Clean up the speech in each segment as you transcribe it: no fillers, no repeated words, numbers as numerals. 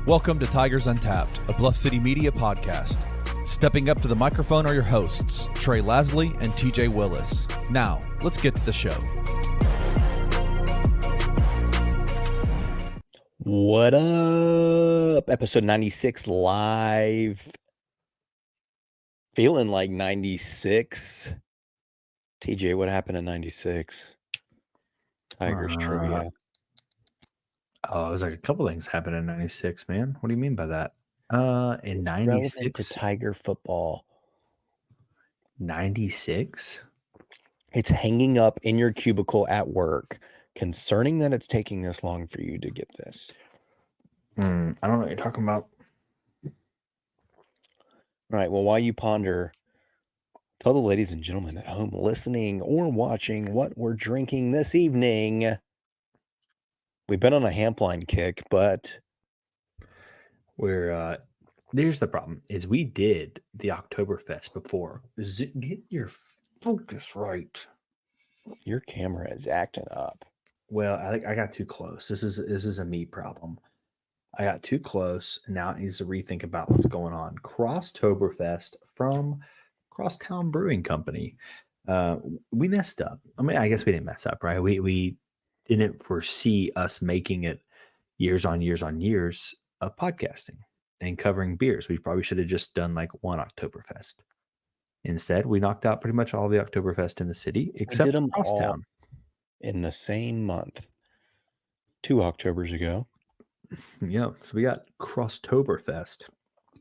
Welcome to Tigers Untapped, a Bluff City media podcast. Stepping up to the microphone are your hosts, Trey Lasley and TJ Willis. Now, let's get to the show. What up? Episode 96 live. Feeling like 96. TJ, what happened in 96? Tigers trivia. Oh, it was like a couple things happened in 96, man. What do you mean by that? In It's 96? relevant to Tiger football. 96? It's hanging up in your cubicle at work. Concerning that it's taking this long for you to get this. I don't know what you're talking about. All right, well, while you ponder, tell the ladies and gentlemen at home listening or watching what we're drinking this evening. We've been on a Hampline kick, but We're there's the problem is we did the Oktoberfest before. Get your focus right. your camera is acting up. Well, I think I got too close. This is a me problem. I got too close, and now it needs to rethink about what's going on. Crosstoberfest from Crosstown Brewing Company. We messed up. I mean, I guess we didn't mess up, right? We didn't foresee us making it years on years on years of podcasting and covering beers. We probably should have just done like one Oktoberfest. Instead, we knocked out pretty much all the Oktoberfest in the city except did 'em all. Crosstown. In the same month, 2 Octobers ago. Yeah, so we got Crosstoberfest.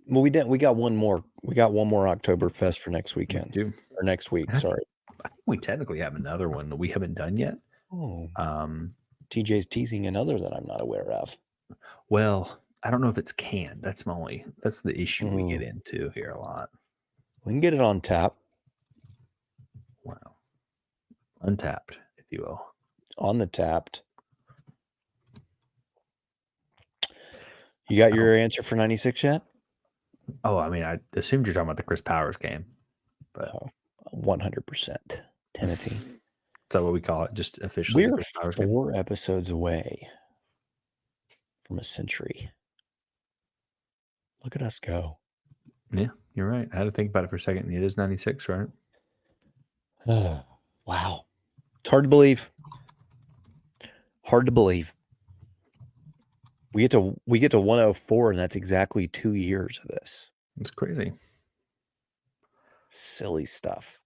Well, we didn't. We got one more. We got one more Oktoberfest for next weekend Dude, or next week. I Sorry. think we technically have another one that we haven't done yet. Oh, Um, TJ's teasing another that I'm not aware of. well, I don't know if it's canned. That's the issue we get into here a lot. We can get it on tap. Wow. Untapped, if you will. On the tapped. You got your answer for 96 yet? Oh, I mean, I assumed you're talking about the Chris Powers game, but 100%. Timothy. is that what we call it? Just officially the We're Chris Powers game? 4 episodes away from a century. Look at us go. Yeah, you're right. I had to think about it for a second. It is 96, right? Wow. It's hard to believe. Hard to believe. We get to 104, and that's exactly 2 years of this. It's crazy. Silly stuff.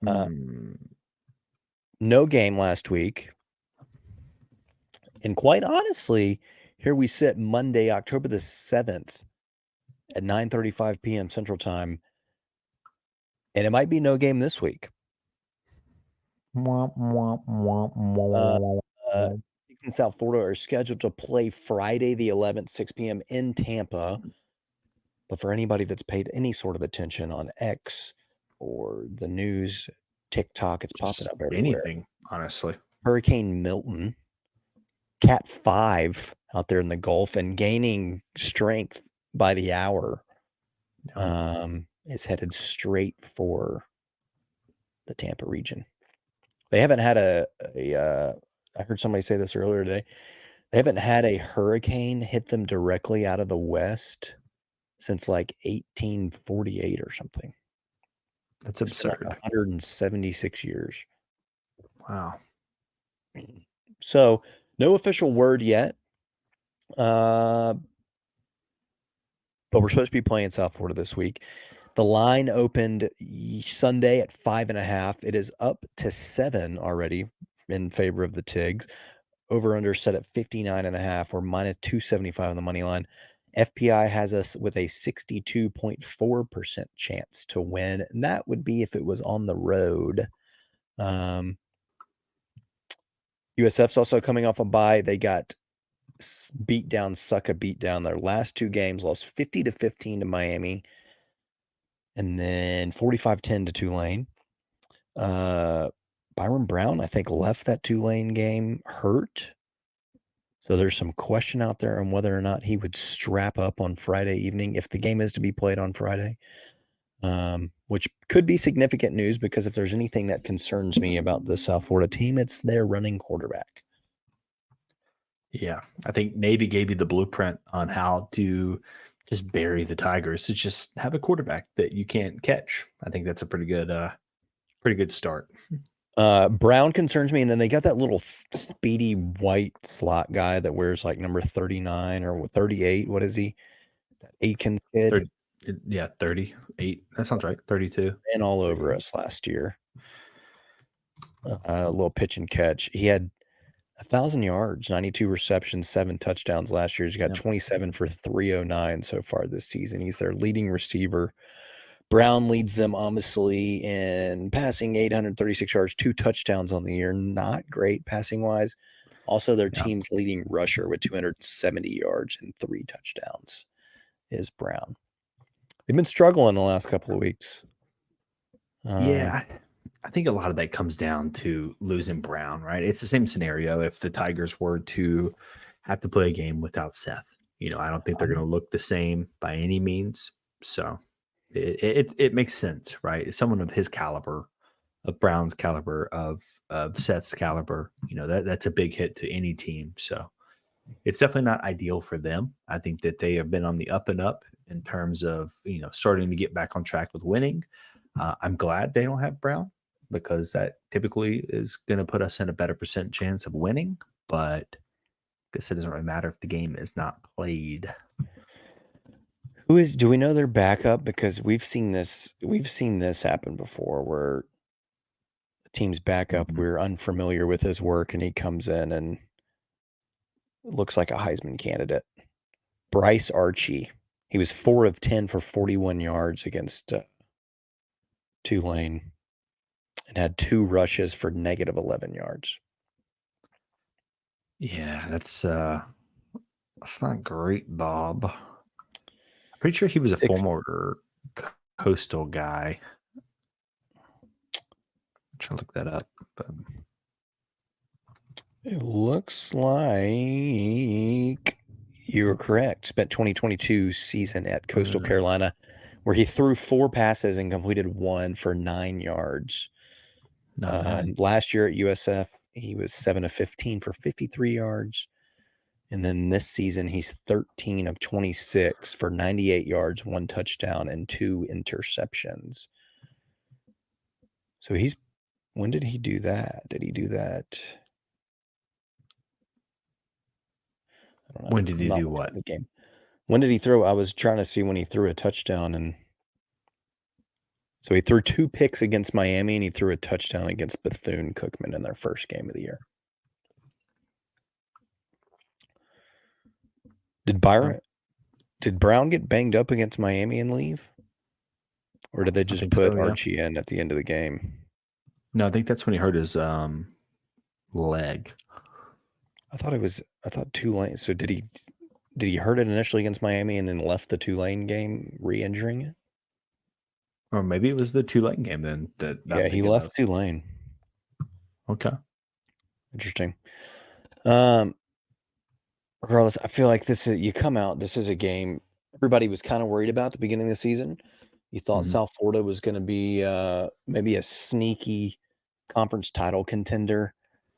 Mm, No game last week. And quite honestly, here we sit Monday, October the 7th at 9:35 p.m. Central Time. And it might be no game this week. In South Florida are scheduled to play Friday the 11th, 6 p.m. in Tampa. But for anybody that's paid any sort of attention on X or the news, TikTok, it's popping up everywhere. anything, honestly. Hurricane Milton, Cat 5 out there in the Gulf and gaining strength by the hour, is headed straight for the Tampa region. They haven't had I heard somebody say this earlier today. They haven't had a hurricane hit them directly out of the west since like 1848 or something. That's It's been like absurd. 176 years. Wow. So no official word yet. But we're supposed to be playing South Florida this week. The line opened Sunday at 5.5. It is up to 7 already in favor of the Tigs. Over under set at 59.5 or minus 275 on the money line. FPI has us with a 62.4% chance to win. And that would be if it was on the road. USF's also coming off a bye. They got beat down their last 2 games, lost 50-15 to Miami, and then 45-10 to Tulane. Byron Brown, I think, left that Tulane game hurt. So there's some question out there on whether or not he would strap up on Friday evening if the game is to be played on Friday, which could be significant news because if there's anything that concerns me about the South Florida team, it's their running quarterback. Yeah, I think Navy gave you the blueprint on how to just bury the Tigers. To just have a quarterback that you can't catch. I think that's a pretty good start. Brown concerns me, and then they got that little speedy white slot guy that wears like number 39 or 38. What is he? That Aikens kid 30, yeah, 38. That sounds right. 32. ran all over us last year. A little pitch and catch. He had 1,000 yards, 92 receptions, 7 touchdowns last year. He's got 27 for 309 so far this season. He's their leading receiver. Brown leads them obviously in passing, 836 yards, 2 touchdowns on the year. Not great passing wise. Also, their team's leading rusher with 270 yards and 3 touchdowns is Brown. They've been struggling the last couple of weeks. Yeah, I think a lot of that comes down to losing Brown, right? It's the same scenario if the Tigers were to have to play a game without Seth. I don't think they're going to look the same by any means. So it makes sense, right? Someone of his caliber, of Brown's caliber, of Seth's caliber, that's a big hit to any team. So it's definitely not ideal for them. I think that they have been on the up and up in terms of, starting to get back on track with winning. I'm glad they don't have Brown, because that typically is going to put us in a better percent chance of winning. But I guess it doesn't really matter if the game is not played. Do we know their backup? Because we've seen this happen before, where the team's backup, we're unfamiliar with his work, and he comes in and looks like a Heisman candidate. Bryce Archie. He was 4 of 10 for 41 yards against Tulane, and had 2 rushes for negative 11 yards. Yeah, that's not great, Bob. I'm pretty sure he was a former Coastal guy. I'm trying to look that up, but it looks like you're correct. Spent 2022 season at Coastal Carolina, where he threw 4 passes and completed 1 for 9 yards. Last year at USF, he was 7 of 15 for 53 yards. And then this season, he's 13 of 26 for 98 yards, 1 touchdown, and 2 interceptions. So when did he do that? Did he do that? I don't know. When did he do what? The game. When did he throw? I was trying to see when he threw a touchdown, and so he threw 2 picks against Miami, and he threw a touchdown against Bethune-Cookman in their first game of the year. Did Brown get banged up against Miami and leave? Or did they just put Archie in at the end of the game? No, I think that's when he hurt his leg. I thought Tulane. So did he hurt it initially against Miami and then left the Tulane game re-injuring it? Or maybe it was the Tulane game then. Yeah, he left Tulane. Okay. Interesting. Regardless, I feel like this is a game everybody was kind of worried about at the beginning of the season. You thought South Florida was going to be maybe a sneaky conference title contender.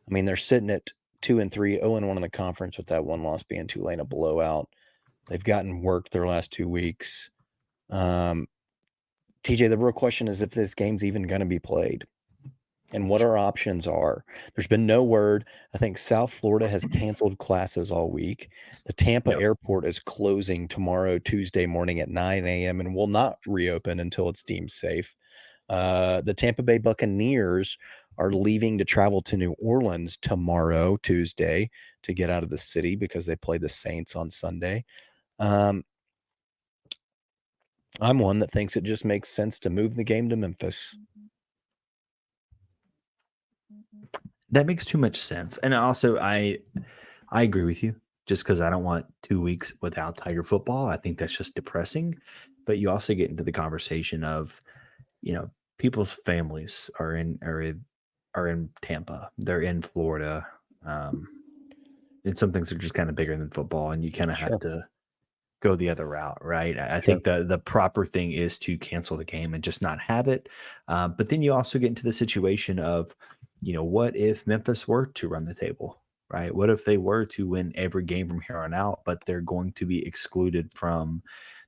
I mean, they're sitting at 2-3, 0-1 in the conference, with that 1 loss being Tulane, a blowout. They've gotten worked their last 2 weeks. TJ, the real question is if this game's even going to be played and what our options are. There's been no word. I think South Florida has canceled classes all week. The Tampa airport is closing tomorrow, Tuesday morning at 9 a.m. and will not reopen until it's deemed safe. The Tampa Bay Buccaneers are leaving to travel to New Orleans tomorrow, Tuesday, to get out of the city because they play the Saints on Sunday. I'm one that thinks it just makes sense to move the game to Memphis. That makes too much sense. And also, I agree with you, just because I don't want 2 weeks without Tiger football. I think that's just depressing. But you also get into the conversation of, people's families are in Tampa. They're in Florida. And some things are just kind of bigger than football, and you kind of have to go the other route, right? I think the proper thing is to cancel the game and just not have it. But then you also get into the situation of, what if Memphis were to run the table? right? What if they were to win every game from here on out, but they're going to be excluded from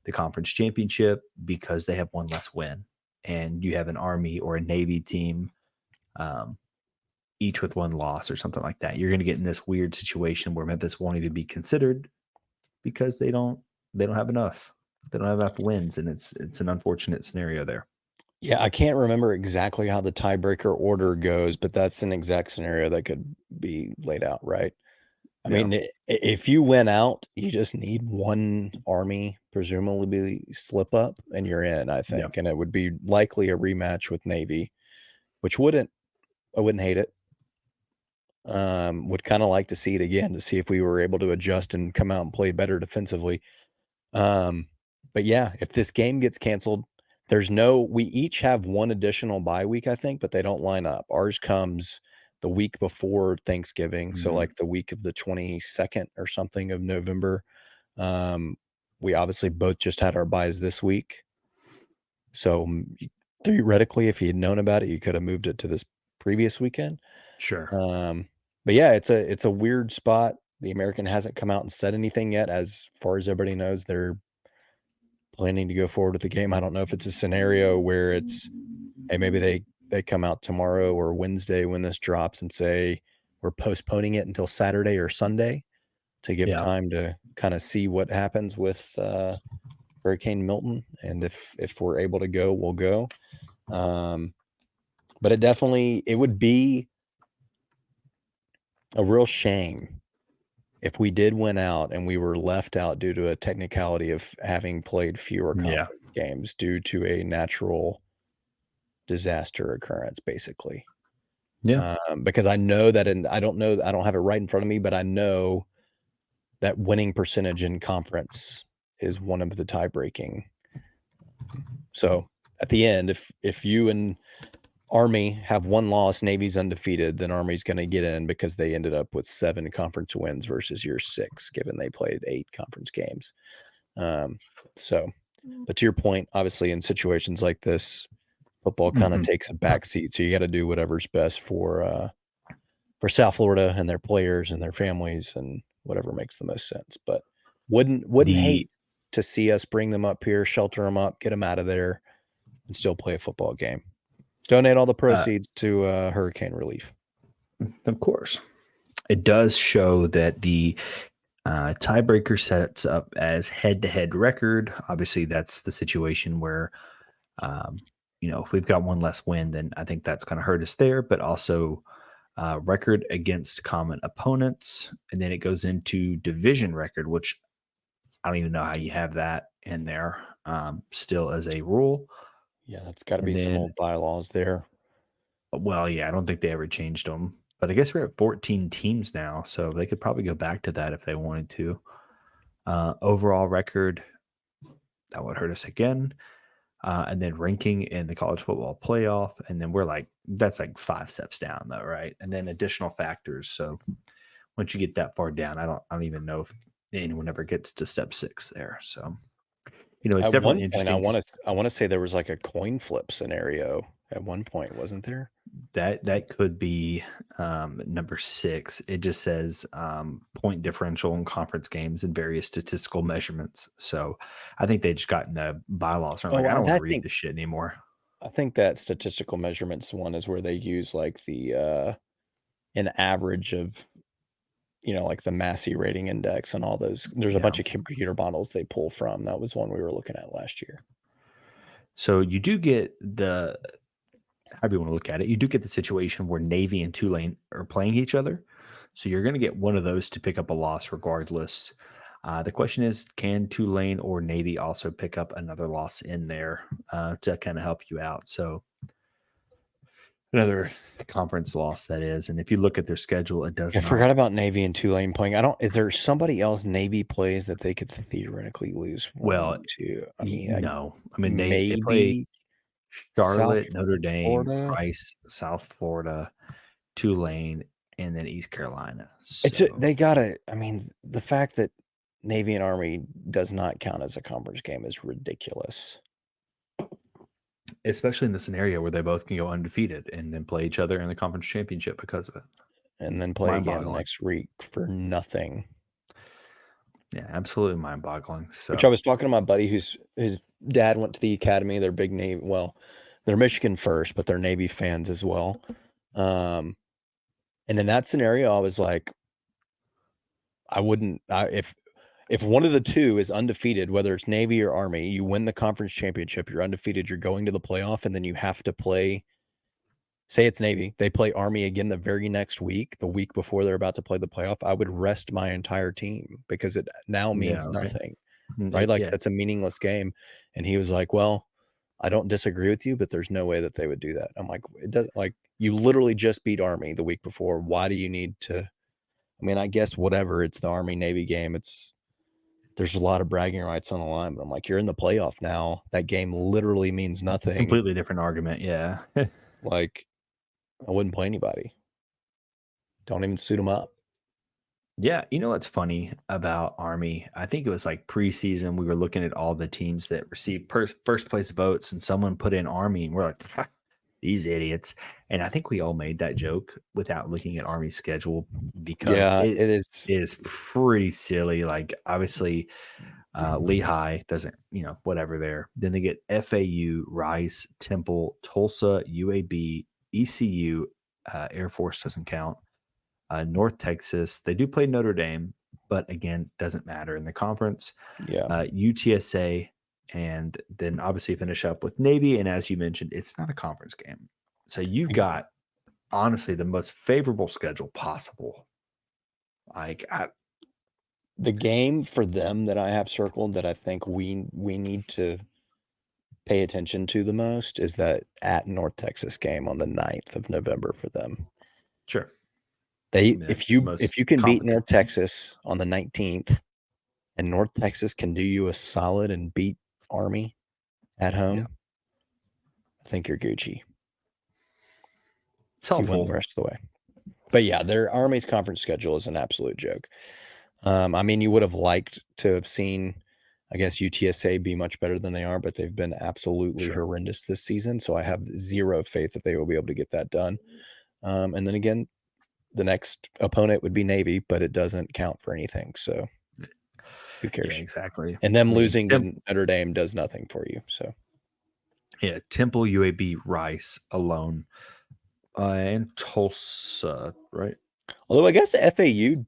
the conference championship because they have one less win, and you have an Army or a Navy team, um, each with one loss or something like that? You're going to get in this weird situation where Memphis won't even be considered because they don't have enough. They don't have enough wins, and it's an unfortunate scenario there. Yeah, I can't remember exactly how the tiebreaker order goes, but that's an exact scenario that could be laid out, right? I Yeah. mean, if you win out, you just need one Army, presumably slip up, and you're in, I Yeah. think. And it would be likely a rematch with Navy, which I wouldn't hate it. Would kind of like to see it again to see if we were able to adjust and come out and play better defensively. But yeah, if this game gets canceled, we each have one additional bye week, I think, but they don't line up. Ours comes the week before Thanksgiving. So Mhm. like the week of the 22nd or something of November. We obviously both just had our buys this week. So theoretically, if you had known about it, you could have moved it to this previous weekend. Sure. But yeah, it's a weird spot. The American hasn't come out and said anything yet. As far as everybody knows, they're planning to go forward with the game. I don't know if it's a scenario where it's, hey, maybe they come out tomorrow or Wednesday when this drops and say we're postponing it until Saturday or Sunday to give Yeah. time to kind of see what happens with Hurricane Milton, and if we're able to go, we'll go. But it would be a real shame if we did win out and we were left out due to a technicality of having played fewer Yeah. conference games due to a natural disaster occurrence, basically. Yeah. Because I know that, I don't have it right in front of me, but I know that winning percentage in conference is one of the tie breaking. So at the end, if you and Army have one loss, Navy's undefeated, then Army's going to get in because they ended up with 7 conference wins versus your 6, given they played 8 conference games. But to your point, obviously in situations like this, football kind of Mhm. takes a backseat. So you got to do whatever's best for South Florida and their players and their families and whatever makes the most sense. But wouldn't hate to see us bring them up here, shelter them up, get them out of there, and still play a football game. Donate all the proceeds to hurricane relief. Of course. It does show that the tiebreaker sets up as head-to-head record. Obviously, that's the situation where, if we've got one less win, then I think that's going to hurt us there. But also record against common opponents, and then it goes into division record, which I don't even know how you have that in there still as a rule. Yeah, that's got to And be some then, old bylaws there. well, yeah, I don't think they ever changed them, but I guess we're at 14 teams now, so they could probably go back to that if they wanted to. Overall record, that would hurt us again. And then ranking in the college football playoff. And then that's like 5 steps down though, right? And then additional factors. So once you get that far down, I don't even know if anyone ever gets to step 6 there. So, it's At one definitely point, I interesting. want to say there was like a coin flip scenario at one point, wasn't there? That could be number 6. It just says point differential in conference games and various statistical measurements. So I think they just got in the bylaws. I'm like, I don't want to read this shit anymore. I think that statistical measurements one is where they use like the an average of, like the Massey rating index and all those. There's a bunch of computer models they pull from. That was one we were looking at last year. So you do get however you want to look at it, you do get the situation where Navy and Tulane are playing each other. So you're going to get one of those to pick up a loss regardless. The question is, can Tulane or Navy also pick up another loss in there to kind of help you out? So another conference loss, that is. And if you look at their schedule, it does I not. forgot about Navy and Tulane playing. Is there somebody else Navy plays that they could theoretically lose? Well, no. I mean, they play maybe Charlotte, South Notre Dame, Florida. Rice, South Florida, Tulane, and then East Carolina. They gotta. I mean, the fact that Navy and Army does not count as a conference game is ridiculous. Especially in the scenario where they both can go undefeated and then play each other in the conference championship because of it. and then play again the Mind-boggling. next week for nothing. Yeah, absolutely mind-boggling. So Which I was talking to my buddy whose his dad went to the academy. They're big Navy. Well, they're Michigan first, but they're Navy fans as well. And in that scenario, I was like, if one of the two is undefeated, whether it's Navy or Army, you win the conference championship, you're undefeated, you're going to the playoff, and then you have to play. Say it's Navy, they play Army again the very next week, the week before they're about to play the playoff. I would rest my entire team because it now means nothing, right? Like that's a meaningless game. And he was like, well, I don't disagree with you, but there's no way that they would do that. I'm like, it doesn't, like, you literally just beat Army the week before. Why do you need to? I mean, I guess whatever, it's the Army Navy game. There's a lot of bragging rights on the line, but I'm like, you're in the playoff now. That game literally means nothing. completely different argument. Yeah. Like, I wouldn't play anybody. Don't even suit them up. Yeah, you know what's funny about Army? I think it was like preseason. We were looking at all the teams that received first place votes, and someone put in Army, and we're like, "Ha, these idiots." And I think we all made that joke without looking at Army's schedule because Yeah, it it is. is pretty silly. Like, obviously, Lehigh doesn't, whatever there. Then they get FAU, Rice, Temple, Tulsa, UAB, ECU, Air Force doesn't count. North Texas, they do play Notre Dame, but again, doesn't matter in the conference. Yeah. UTSA, and then obviously finish up with Navy. And as you mentioned, it's not a conference game. So you've got honestly the most favorable schedule possible. Like, the game for them that I have circled that I think we need to pay attention to the most is that at North Texas game on the 9th of November for them. sure. If you can beat North Texas on the 19th and North Texas can do you a solid and beat Army at home, I think you're Gucci. It's helpful. You win the rest of the way. But yeah, their Army's conference schedule is an absolute joke. I mean, you would have liked to have seen, I guess, UTSA be much better than they are, but they've been absolutely horrendous this season. So I have zero faith that they will be able to get that done. And then again, the next opponent would be Navy, but it doesn't count for anything. So who cares? Yeah, exactly. And them losing to Notre Dame does nothing for you. So yeah, Temple, UAB, Rice alone, and Tulsa, right? although I guess FAU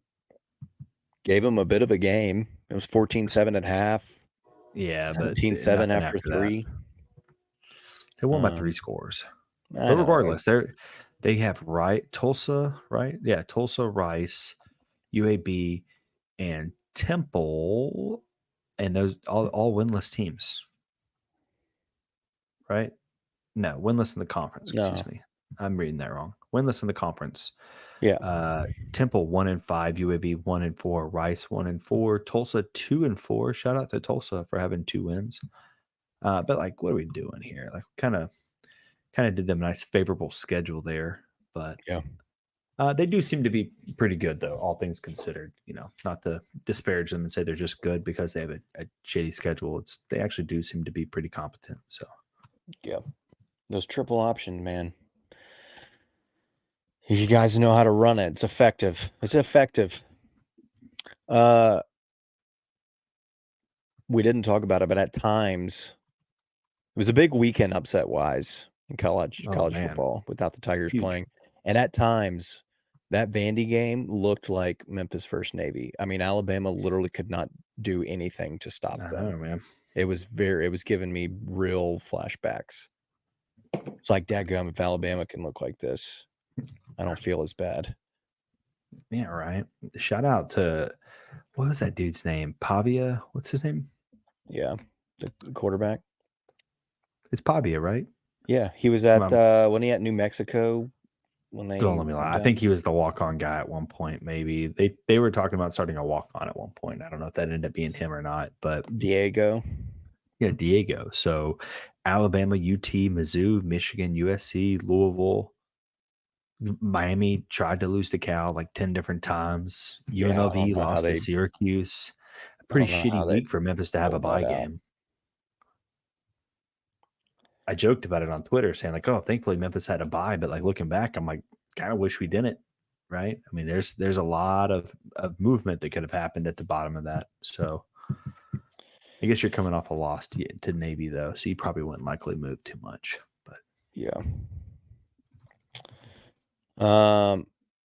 gave them a bit of a game. It was 14-7 at half. Yeah, 17-7 after 3. They won by 3 scores. I But know, regardless, they have Tulsa, right? Yeah, Tulsa, Rice, UAB, and Temple, and those all winless teams, right? No, winless in the conference. Excuse me, I'm reading that wrong. Winless in the conference. Yeah. Temple 1-5, UAB 1-4, Rice 1-4, Tulsa 2-4. Shout out to Tulsa for having 2 wins. But like, what are we doing here? Like, kind of did them a nice favorable schedule there, but yeah, they do seem to be pretty good though, all things considered. Not to disparage them and say they're just good because they have a shitty schedule. They actually do seem to be pretty competent. So yeah, those triple option, man. You guys know how to run it. It's effective. We didn't talk about it, but at times it was a big weekend upset wise in college football without the Tigers playing. And at times that Vandy game looked like Memphis First Navy. I mean, Alabama literally could not do anything to stop them. I know, man. It was giving me real flashbacks. It's like, dadgum, if Alabama can look like this, I don't feel as bad. Yeah, right. Shout out to, what was that dude's name? Pavia? What's his name? Yeah, the quarterback. It's Pavia, right? Yeah, he was at when he at New Mexico. When they don't let me lie. I think he was the walk-on guy at one point. Maybe they were talking about starting a walk-on at one point. I don't know if that ended up being him or not, but Diego. Yeah, Diego. So Alabama, UT, Mizzou, Michigan, USC, Louisville, Miami tried to lose to Cal like 10 different times. UNLV lost to Syracuse. A pretty shitty week for Memphis to have a bye game. I joked about it on Twitter saying like, oh, thankfully Memphis had a bye, but like looking back, I'm like, kind of wish we didn't, right? I mean, there's a lot of movement that could have happened at the bottom of that. So I guess you're coming off a loss to Navy though, so you probably wouldn't likely move too much. But Yeah.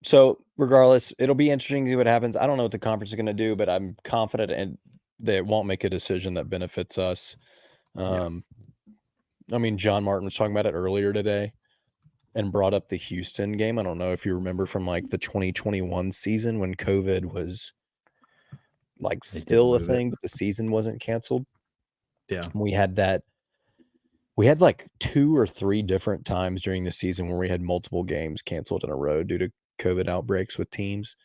So regardless, it'll be interesting to see what happens. I don't know what the conference is going to do, but I'm confident that it won't make a decision that benefits us. I mean, John Martin was talking about it earlier today and brought up the Houston game. I don't know if you remember from like the 2021 season when COVID was like still a thing, but the season wasn't canceled. Yeah. We had like 2 or 3 different times during the season where we had multiple games canceled in a row due to COVID outbreaks with teams.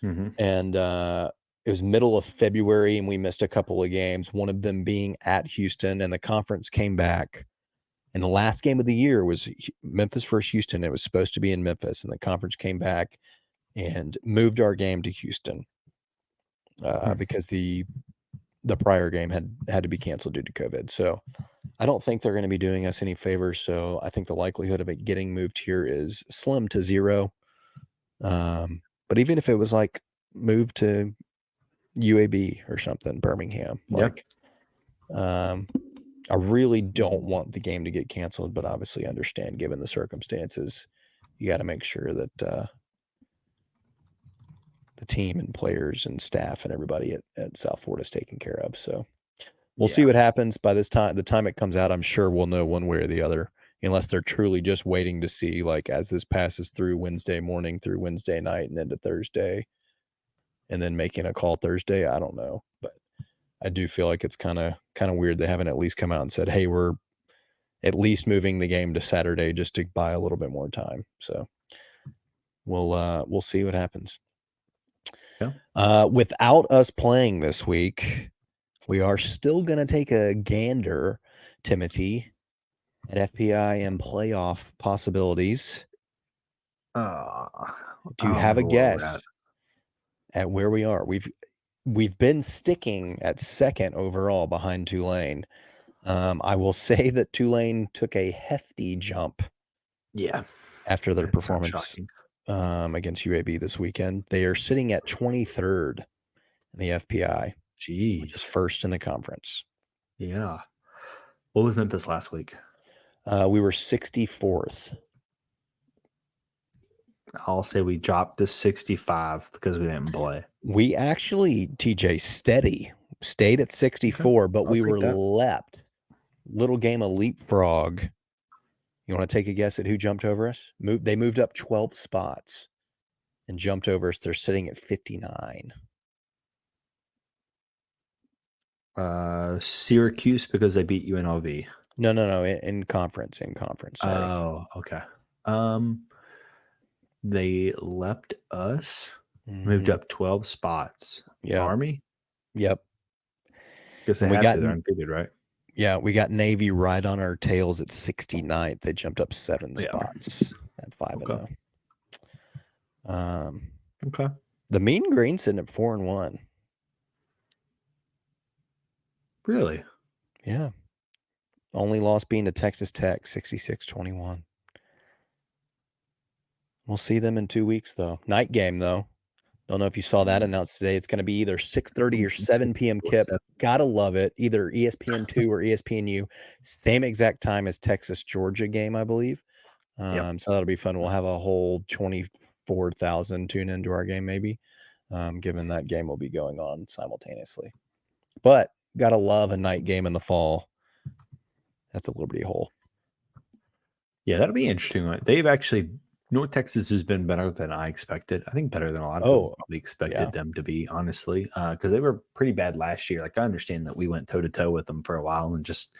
And it was middle of February and we missed a couple of games, one of them being at Houston, and the conference came back. And the last game of the year was Memphis versus Houston. It was supposed to be in Memphis, and the conference came back and moved our game to Houston because the prior game had to be canceled due to COVID. So I don't think they're going to be doing us any favors. So I think the likelihood of it getting moved here is slim to zero. But even if it was like moved to UAB or something, Birmingham, I really don't want the game to get canceled, but obviously understand given the circumstances, you got to make sure that the team and players and staff and everybody at South Florida is taken care of. So we'll see what happens by the time it comes out. I'm sure we'll know one way or the other, unless they're truly just waiting to see, like, as this passes through Wednesday morning through Wednesday night and into Thursday, and then making a call Thursday. I don't know, but I do feel like it's kind of weird they haven't at least come out and said, hey, we're at least moving the game to Saturday just to buy a little bit more time. So we'll see what happens. Yeah. Without us playing this week, we are still going to take a gander, Timothy, at FPI and playoff possibilities. Do you have a guess at where we are? We've been sticking at second overall behind Tulane. I will say that Tulane took a hefty jump. Yeah. After their performance against UAB this weekend. They are sitting at 23rd in the FPI. Jeez. Which is first in the conference. Yeah. What was Memphis last week? We were 64th. I'll say we dropped to 65 because we didn't play. We actually, TJ, stayed at 64, but we were leapt. Little game of leapfrog. You want to take a guess at who jumped over us? They moved up 12 spots and jumped over us. They're sitting at 59. Syracuse, because they beat UNLV. No. In conference. Sorry. Oh, okay. They leapt us, moved up 12 spots. Yeah. Army? Yep. Because they have to. They're undefeated, right? Yeah, we got Navy right on our tails at 69th. They jumped up 7 spots at 5-0. Okay. The Mean Green sitting at 4-1. Really? Yeah. Only loss being to Texas Tech, 66-21. We'll see them in 2 weeks, though. Night game, though. Don't know if you saw that announced today. It's going to be either 6:30 or 7 p.m. Kip. Gotta love it. Either ESPN2 or ESPNU. Same exact time as Texas-Georgia game, I believe. So that'll be fun. We'll have a whole 24,000 tune into our game, maybe, given that game will be going on simultaneously. But gotta love a night game in the fall at the Liberty Hole. Yeah, that'll be interesting. They've actually... North Texas has been better than I expected. I think better than a lot of people probably expected them to be, honestly, because they were pretty bad last year. Like, I understand that we went toe-to-toe with them for a while and just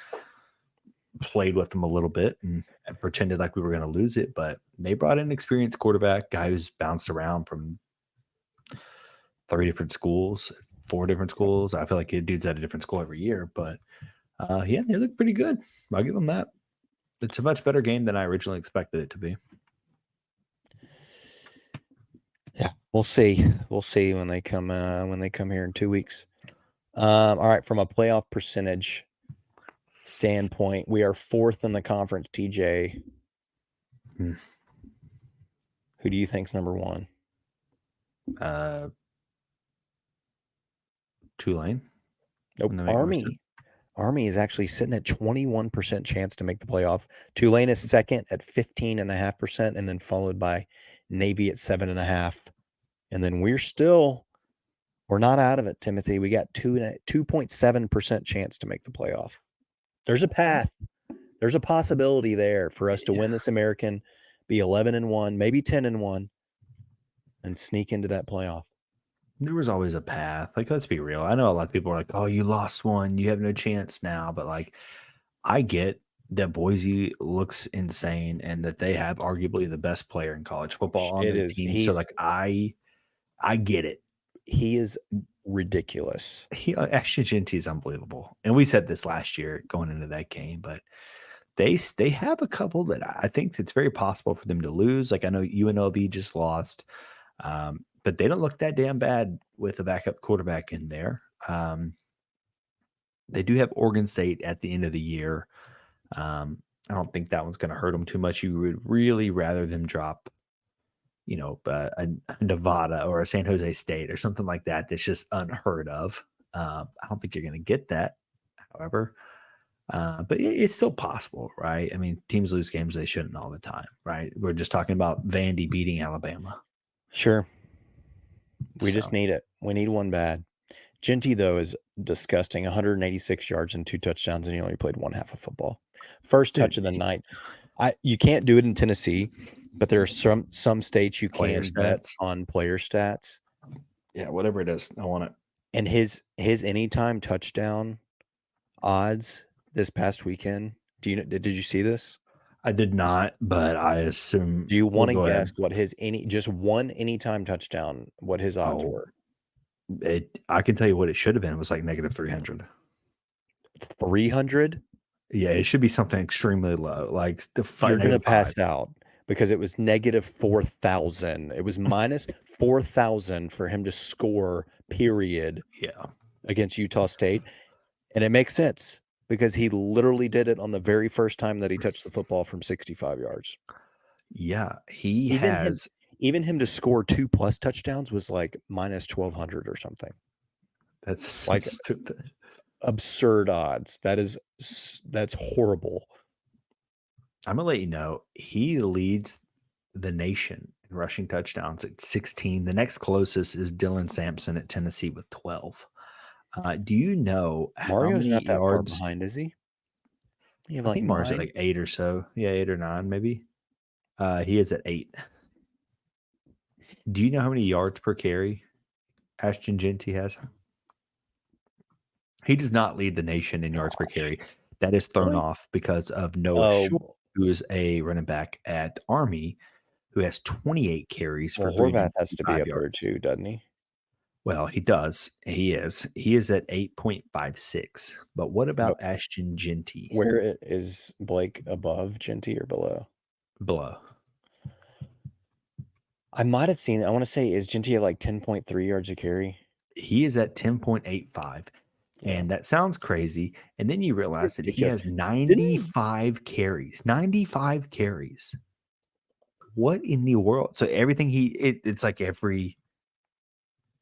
played with them a little bit and pretended like we were going to lose it. But they brought in an experienced quarterback, guy who's bounced around from 4 different schools. I feel like dude's at a different school every year. But, yeah, they look pretty good. I'll give them that. It's a much better game than I originally expected it to be. Yeah, we'll see. We'll see when they come here in 2 weeks. All right, from a playoff percentage standpoint, we are 4th in the conference, TJ. Who do you think's number 1? Tulane. Nope. Wouldn't that make more sense? Army is actually sitting at 21% chance to make the playoff. Tulane is second at 15.5%, and then followed by Navy at 7.5%. And then we're not out of it, Timothy. We got 2.7% chance to make the playoff. There's a path. There's a possibility there for us to win this American, be 11-1, maybe 10-1, and sneak into that playoff. There was always a path. Like, let's be real. I know a lot of people are like, "Oh, you lost one. You have no chance now." But like, I get that Boise looks insane and that they have arguably the best player in college football on It their is. team. So like, I get it. He is ridiculous. Ashton Genty is unbelievable, and we said this last year going into that game, but they have a couple that I think it's very possible for them to lose. Like I know UNLV just lost, but they don't look that damn bad with a backup quarterback in there. They do have Oregon State at the end of the year. I don't think that one's going to hurt them too much. You would really rather them drop, a Nevada or a San Jose State or something like that. That's just unheard of. I don't think you're going to get that, however. But it's still possible, right? I mean, teams lose games they shouldn't all the time, right? We're just talking about Vandy beating Alabama. Sure. We just need it. We need one bad. Genty, though, is disgusting. 186 yards and 2 touchdowns, and he only played one half of football. First touch of the night. You can't do it in Tennessee, but there are some states you can bet on player stats. Yeah, whatever it is, I want it. And his anytime touchdown odds this past weekend. Did you see this? I did not, but I assume. Do you want to guess what his just one anytime touchdown, what his odds were? I can tell you what it should have been. It was like negative 300. 300? Yeah, it should be something extremely low. Like you're going to pass out because it was negative 4,000. It was minus 4,000 for him to score, period. Yeah, against Utah State. And it makes sense because he literally did it on the very first time that he touched the football from 65 yards. Yeah, even him to score 2+ touchdowns was like minus 1,200 or something. That's like stupid. Absurd odds. That's horrible. I'm gonna let you know he leads the nation in rushing touchdowns at 16. The next closest is Dylan Sampson at Tennessee with 12. Do you know Mario's how many not that yards far behind, is he? I think Mario's at like 8 or so. Yeah, 8 or 9 maybe. He is at 8. Do you know how many yards per carry Ashton Genty has? He does not lead the nation in yards per carry. That is thrown off because of Noah Short, who is a running back at Army, who has 28 carries for Horvath has to be up there too, doesn't he? Well, he does. He is. He is at 8.56. But what about Ashton Genty? Where is Blake above Genty or below? Below. I might have seen. I want to say, is Genty at like 10.3 yards a carry? He is at 10.85. And that sounds crazy. And then you realize that he has 95 carries. 95 carries. What in the world? So everything it's like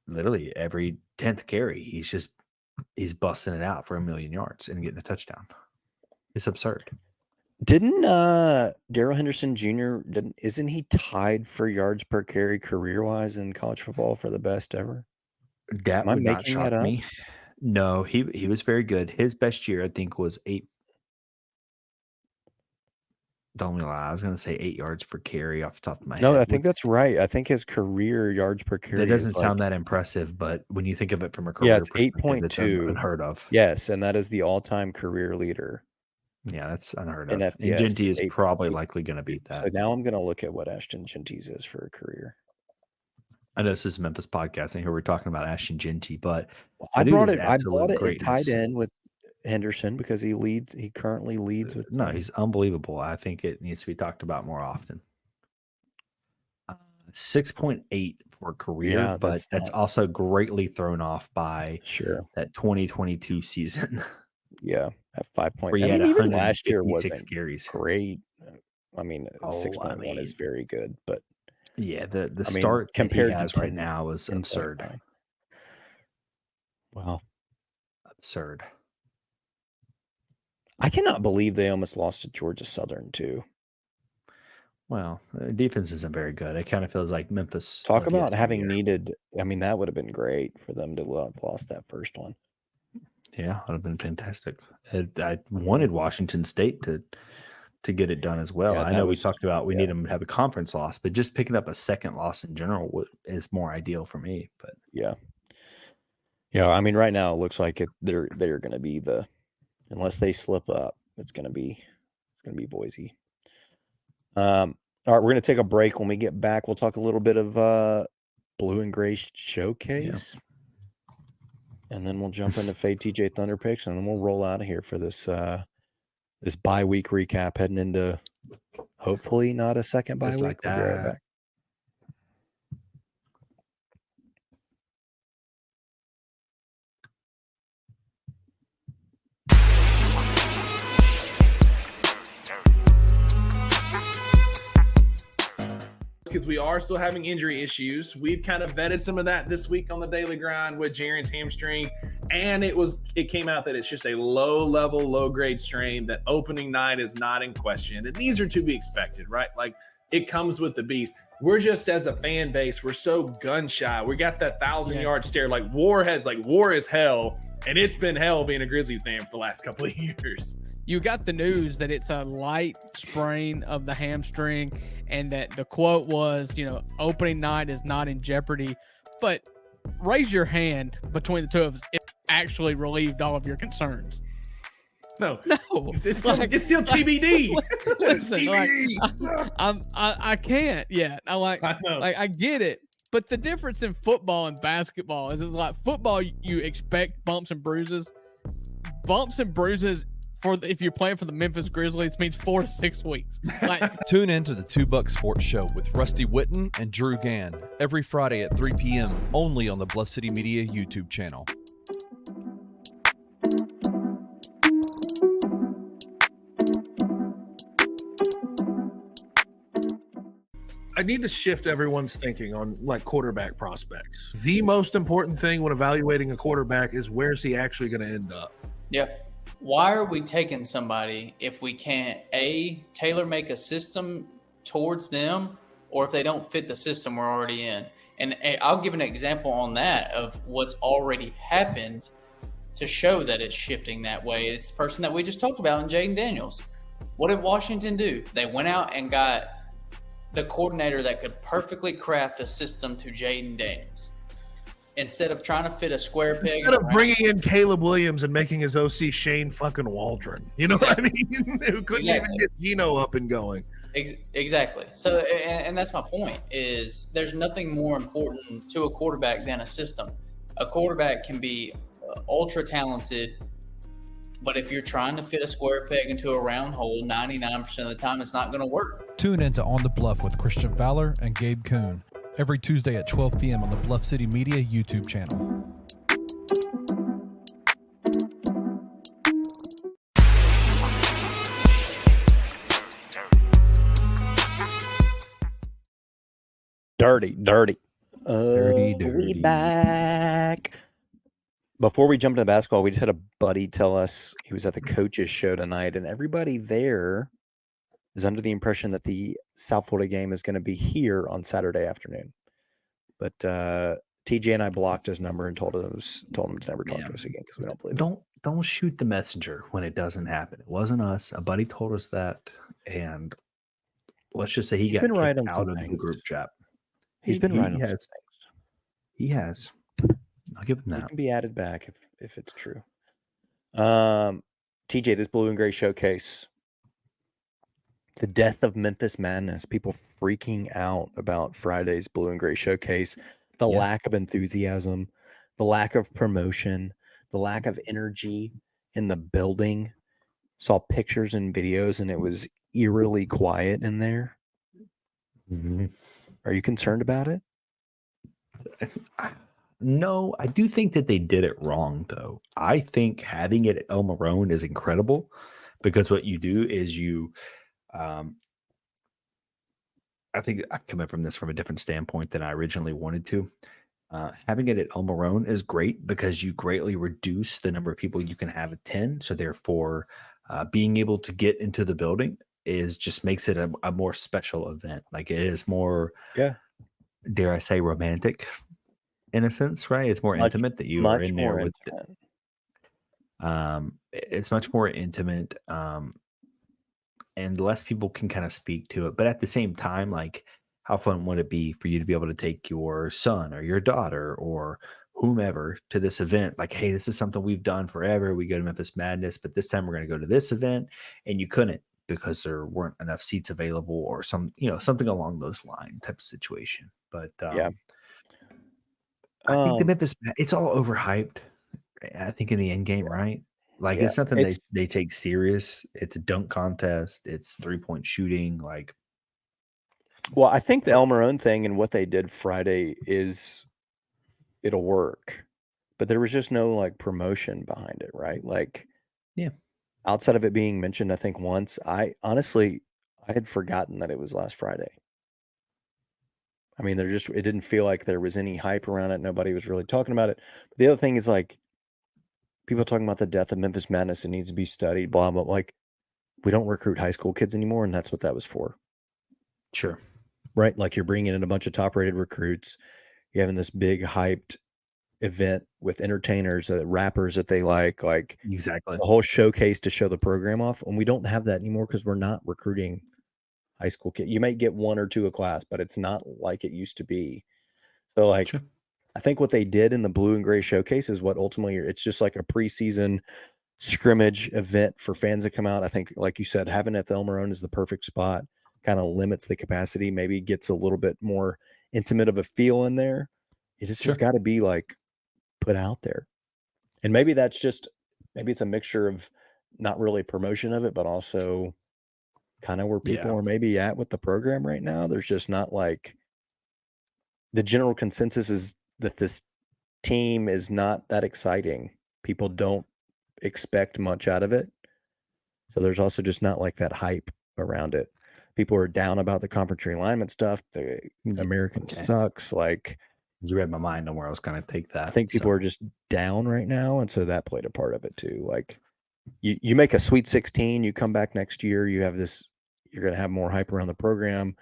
literally every 10th carry, he's busting it out for 1 million yards and getting a touchdown. It's absurd. Didn't Darrell Henderson Jr. Isn't he tied for yards per carry career-wise in college football for the best ever? That would not shock me. No, he was very good. His best year, I think, was 8. Don't lie. I was going to say 8 yards per carry off the top of my head. No, I think that's right. I think his career yards per carry. That doesn't sound that impressive, but when you think of it from a career perspective, 8.2. It's unheard of. Yes, and that is the all-time career leader. Yeah, that's unheard of. And Genty is probably likely going to beat that. So now I'm going to look at what Ashton Genty's is for a career. I know this is Memphis podcast, and here we're talking about Ashton Genty, but I brought it tied in with Henderson because he currently leads with. No, he's unbelievable. I think it needs to be talked about more often. 6.8 for career, but that's also greatly thrown off by that 2022 season. Yeah, at 5.8. Even last year wasn't carries. Great. I mean, 6.1 is very good, but Yeah, the I mean, start that he compared to has right 10 now is 10 absurd. 29. Wow. Absurd. I cannot believe they almost lost to Georgia Southern too. Well, defense isn't very good. It kind of feels like Memphis. Talk of about having yesteryear. needed. I mean, that would have been great for them to have lost that first one. Yeah, would have been fantastic. I wanted Washington State to get it done as well. Yeah, I that know we was talked about we yeah. need them to have a conference loss, but just picking up a second loss in general is more ideal for me. But Yeah. Yeah, I mean, right now it looks like they're going to be unless they slip up, it's going to be Boise. All right, we're going to take a break. When we get back, we'll talk a little bit of Blue and Gray Showcase, and then we'll jump into Fade TJ Thunder picks, and then we'll roll out of here for this this bye week recap, heading into hopefully not a second bye just week. like We'll be right that. back. Because we are still having injury issues. We've kind of vetted some of that this week on the daily grind with Jaren's hamstring, and it came out that it's just a low-level, low-grade strain, that opening night is not in question. And these are to be expected, right? Like, it comes with the beast. We're just, as a fan base, we're so gun shy. We got that 1,000-yard stare, like war is hell, and it's been hell being a Grizzlies fan for the last couple of years. You got the news that it's a light sprain of the hamstring, and that the quote was, opening night is not in jeopardy. But raise your hand between the two of us if it actually relieved all of your concerns. No, it's still TBD. Listen, TBD. I can't yet. I know. I get it. But the difference in football and basketball is, it's like football, you expect bumps and bruises. Bumps and bruises, if you're playing for the Memphis Grizzlies, means 4 to 6 weeks. Tune in to the $2 Sports Show with Rusty Witten and Drew Gann every Friday at 3 p.m. only on the Bluff City Media YouTube channel. I need to shift everyone's thinking on quarterback prospects. The most important thing when evaluating a quarterback is, where's he actually going to end up? Yeah. Why are we taking somebody if we can't tailor make a system towards them, or if they don't fit the system we're already in? And I'll give an example on that of what's already happened to show that it's shifting that way. It's the person that we just talked about in Jaden Daniels. What did Washington do? They went out and got the coordinator that could perfectly craft a system to Jaden Daniels. Instead of trying to fit a square peg. Instead of bringing in Caleb Williams and making his OC Shane fucking Waldron. You know what I mean? Who couldn't even get Gino up and going. Exactly. So, and that's my point, is there's nothing more important to a quarterback than a system. A quarterback can be ultra talented, but if you're trying to fit a square peg into a round hole, 99% of the time it's not going to work. Tune into On the Bluff with Christian Fowler and Gabe Kuhn every Tuesday at 12 p.m. on the Bluff City Media YouTube channel. Dirty. Dirty. We back. Before we jump into basketball, we just had a buddy tell us he was at the coaches show tonight, and everybody there is under the impression that the South Florida game is going to be here on Saturday afternoon. But TJ and I blocked his number and told him to never talk to us again because we don't believe it. Don't shoot the messenger when it doesn't happen. It wasn't us. A buddy told us that, and let's just say he got been right kicked on out some of the things. group chat. He's been right on some has. things. He has. I'll give him He that. can be added back if it's true. TJ, this Blue and Gray Showcase, the death of Memphis Madness, people freaking out about Friday's Blue and Gray Showcase, the lack of enthusiasm, the lack of promotion, the lack of energy in the building. Saw pictures and videos, and it was eerily quiet in there. Mm-hmm. Are you concerned about it? No, I do think that they did it wrong, though. I think having it at El Marone is incredible, because what you do is you I think I'm coming from this from a different standpoint than I originally wanted to. Having it at El Marone is great because you greatly reduce the number of people you can have attend. So therefore, being able to get into the building is just makes it a more special event. Like it is more, Yeah. dare I say, romantic in a sense, right? It's more Much, intimate that you are much in there more with. intimate. It's much more intimate. And less people can kind of speak to it. But at the same time, like, how fun would it be for you to be able to take your son or your daughter or whomever to this event? Like, hey, this is something we've done forever. We go to Memphis Madness, but this time we're going to go to this event, and you couldn't because there weren't enough seats available or something along those lines type of situation. But Yeah. I think the Um, Memphis, it's all overhyped. I think in the end game, right? Like yeah. it's something It's they take serious. It's a dunk contest. It's 3-point shooting. Like well, I think the El Marone thing and what they did Friday it'll work, but there was just no like promotion behind it, right? Like, Yeah. outside of it being mentioned, I think once, I had forgotten that it was last Friday. I mean, it didn't feel like there was any hype around it. Nobody was really talking about it. But the other thing is like people talking about the death of Memphis Madness. It needs to be studied, blah, blah. Like we don't recruit high school kids anymore. And that's what that was for. Sure. Right. Like you're bringing in a bunch of top rated recruits. You're having this big hyped event with entertainers, rappers that they like Exactly. the whole showcase to show the program off. And we don't have that anymore because we're not recruiting high school kids. You might get one or two a class, but it's not like it used to be. So like, Sure. I think what they did in the blue and gray showcase is what ultimately it's just like a preseason scrimmage event for fans to come out. I think, like you said, having it at the El Marone is the perfect spot, kind of limits the capacity, maybe gets a little bit more intimate of a feel in there. It's Sure. just got to be like put out there. And maybe it's a mixture of not really promotion of it, but also kind of where people Yeah. are maybe at with the program right now. There's just not like the general consensus is that this team is not that exciting. People don't expect much out of it. So there's also just not like that hype around it. People are down about the conference realignment stuff. The American Okay. sucks. Like You read my mind on where I was going to take that. I think people are just down right now. And so that played a part of it too. Like you make a Sweet 16, you come back next year, you're going to have more hype around the program,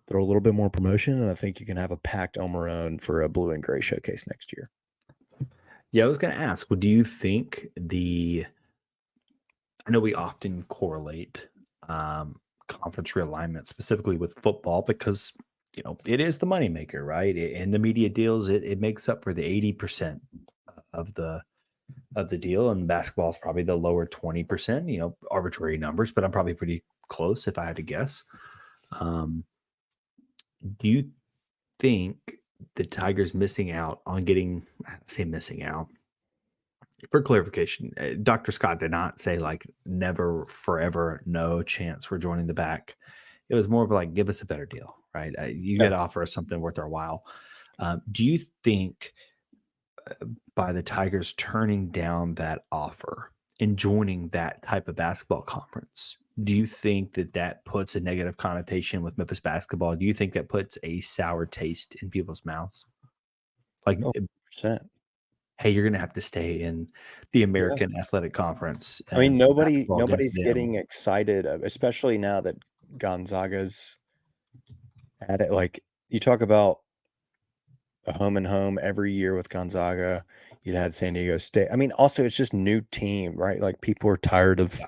throw a little bit more promotion. And I think you can have a packed El Marone for a blue and gray showcase next year. Yeah, I was going to ask, do you think I know we often correlate conference realignment specifically with football because, it is the moneymaker, right? In the media deals, it makes up for the 80% of the deal, and basketball is probably the lower 20%, arbitrary numbers, but I'm probably pretty close if I had to guess. Do you think the Tigers missing out on missing out? For clarification, Dr. Scott did not say like never, forever, no chance we're joining the back. It was more of like, give us a better deal, right? You got to offer us something worth our while. Do you think by the Tigers turning down that offer and joining that type of basketball conference, do you think that puts a negative connotation with Memphis basketball? Do you think that puts a sour taste in people's mouths? Like, 100%. hey, you're going to have to stay in the American Athletic Conference. I mean, and basketball against nobody's them. getting excited, especially now that Gonzaga's at it. Like you talk about a home and home every year with Gonzaga. You'd had San Diego State. I mean, also it's just new team, right? Like people are tired of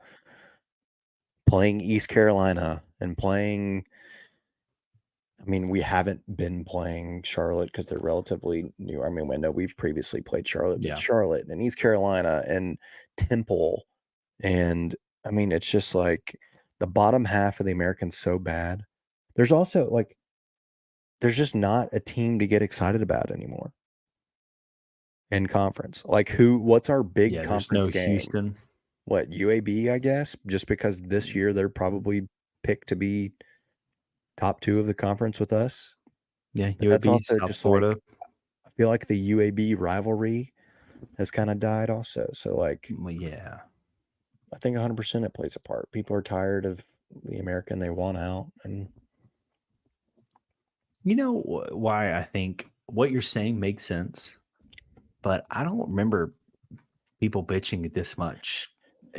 playing East Carolina and playing. I mean, we haven't been playing Charlotte because they're relatively new. I mean, I know we've previously played Charlotte, but Charlotte and East Carolina and Temple. And I mean, it's just like the bottom half of the American's so bad. There's also like, there's just not a team to get excited about anymore in conference. Like what's our big conference there's no game? Houston. What, UAB, I guess, just because this year they're probably picked to be top 2 of the conference with us. Yeah, But UAB, that's also South just Florida. like, I feel like the UAB rivalry has kind of died also. So like, Well, yeah. I think 100% it plays a part. People are tired of the American. They want out. And You know why I think what you're saying makes sense, but I don't remember people bitching this much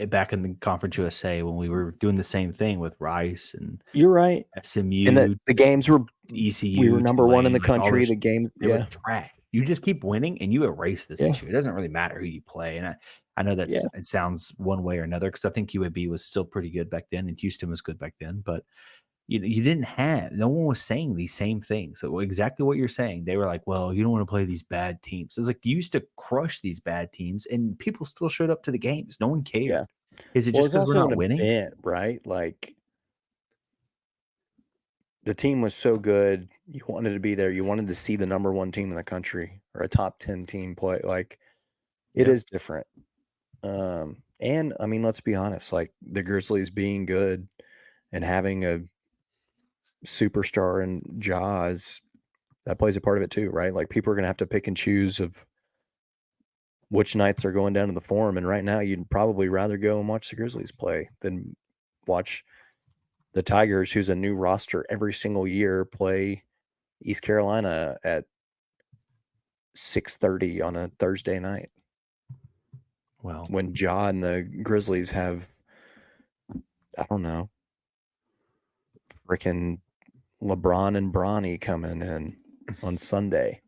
back in the Conference USA when we were doing the same thing with Rice and You're right. SMU, And the games were ECU. we were number one in the Tulane, like all country. those- The games, they were trash. You just keep winning and you erase this Yeah. issue. It doesn't really matter who you play. And I know that Yeah. it sounds one way or another because I think UAB was still pretty good back then and Houston was good back then, but you didn't have, no one was saying these same things. So exactly what you're saying. They were like, well, you don't want to play these bad teams. It's like you used to crush these bad teams and people still showed up to the games. No one cared. Yeah. Is it Well, just it's because we're also not an winning? event, right? Like the team was so good, you wanted to be there. You wanted to see the number one team in the country or a top 10 team play. Like it Yeah. is different. And I mean, let's be honest, like the Grizzlies being good and having a superstar in Jaws, that plays a part of it too, right? Like people are gonna have to pick and choose of which nights are going down to the Forum. And right now, you'd probably rather go and watch the Grizzlies play than watch the Tigers, who's a new roster every single year, play East Carolina at 6:30 on a Thursday night. Well, When Ja and the Grizzlies have, I don't know, freaking LeBron and Bronny coming in on Sunday.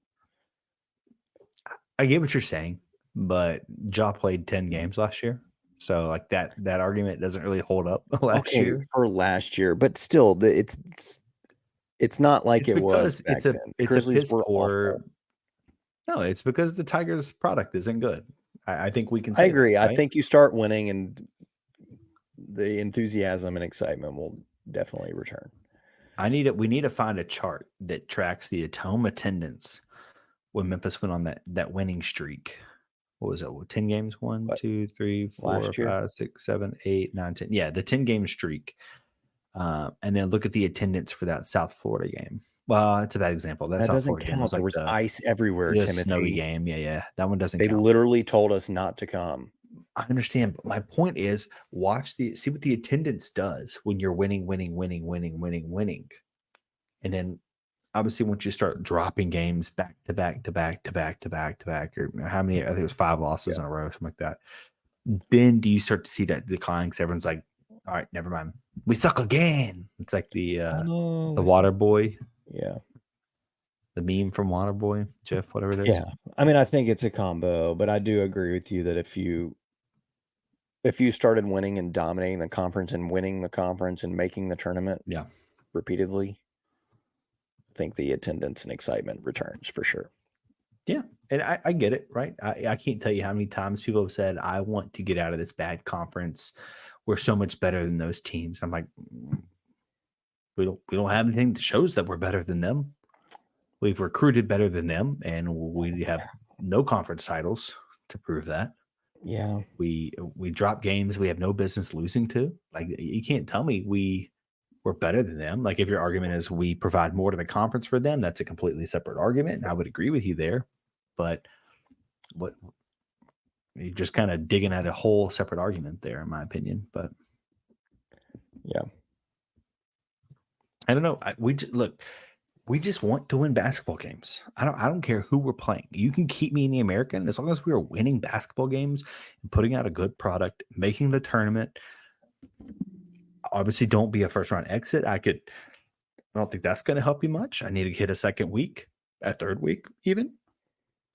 I get what you're saying, but Ja played 10 games last year. So like that argument doesn't really hold up last year. For last year, but still, it's not like It's it was because back it's a then. it's Grizzlies a piss were poor. awful. No, it's because the Tigers' product isn't good. I think we can say I agree. that, I right? think you start winning and the enthusiasm and excitement will definitely return. We need to find a chart that tracks the home attendance when Memphis went on that winning streak. What was it? 10 games? 1, What? 2, 3, 4, Last year? 5, 6, 7, 8, 9, 10. Yeah, the 10-game streak. And then look at the attendance for that South Florida game. Well, it's a bad example. That That South doesn't Florida game count. was There like was ice everywhere, a Timothy. snowy game. Yeah. That one doesn't They count. literally told us not to come. I understand, but my point is see what the attendance does when you're winning. And then obviously once you start dropping games back to back, or how many, I think it was 5 losses in a row, something like that. Then do you start to see that decline? Because everyone's like, all right, never mind. We suck again. It's like the Water Boy. Yeah. The meme from Waterboy, Jeff, whatever it is. Yeah. I mean, I think it's a combo, but I do agree with you that if you started winning and dominating the conference and winning the conference and making the tournament repeatedly, I think the attendance and excitement returns for sure. Yeah. And I get it, right? I can't tell you how many times people have said, I want to get out of this bad conference. We're so much better than those teams. I'm like, we don't have anything that shows that we're better than them. We've recruited better than them, and we have no conference titles to prove that. Yeah. We drop games we have no business losing to. Like, you can't tell me we're better than them. Like, if your argument is we provide more to the conference for them, that's a completely separate argument, and I would agree with you there. But what you're just kind of digging at a whole separate argument there, in my opinion. But yeah, I don't know. We just want to win basketball games. I don't care who we're playing. You can keep me in the American as long as we are winning basketball games and putting out a good product, making the tournament. Obviously, don't be a first round exit. I don't think that's going to help you much. I need to hit a second week, a third week, even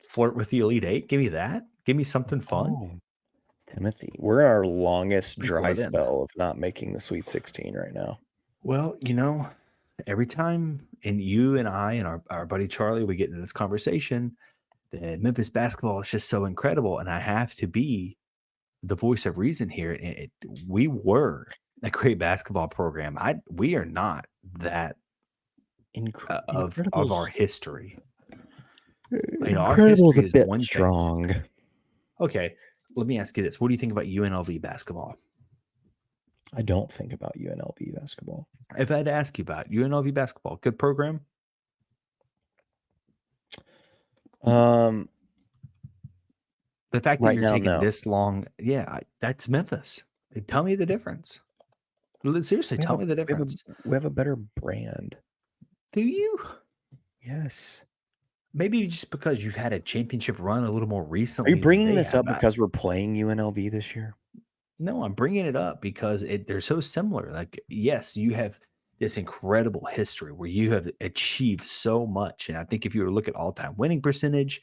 flirt with the Elite Eight. Give me that. Give me something fun. Oh, Timothy, we're in our longest dry spell of not making the Sweet 16 right now. Well, every time, and you and I and our buddy Charlie, we get into this conversation that Memphis basketball is just so incredible, and I have to be the voice of reason here. We were a great basketball program. We are not that of our history. Incredible is a bit strong. Thing. Okay, let me ask you this: what do you think about UNLV basketball? I don't think about UNLV basketball. If I had to ask you about UNLV basketball, good program? The fact that you're taking this long, that's Memphis. Tell me the difference. Seriously, tell me the difference. We have a better brand. Do you? Yes. Maybe just because you've had a championship run a little more Are recently. you than bringing they this have. up because we're playing UNLV this year? No, I'm bringing it up because they're so similar. Like, yes, you have this incredible history where you have achieved so much. And I think if you were to look at all-time winning percentage,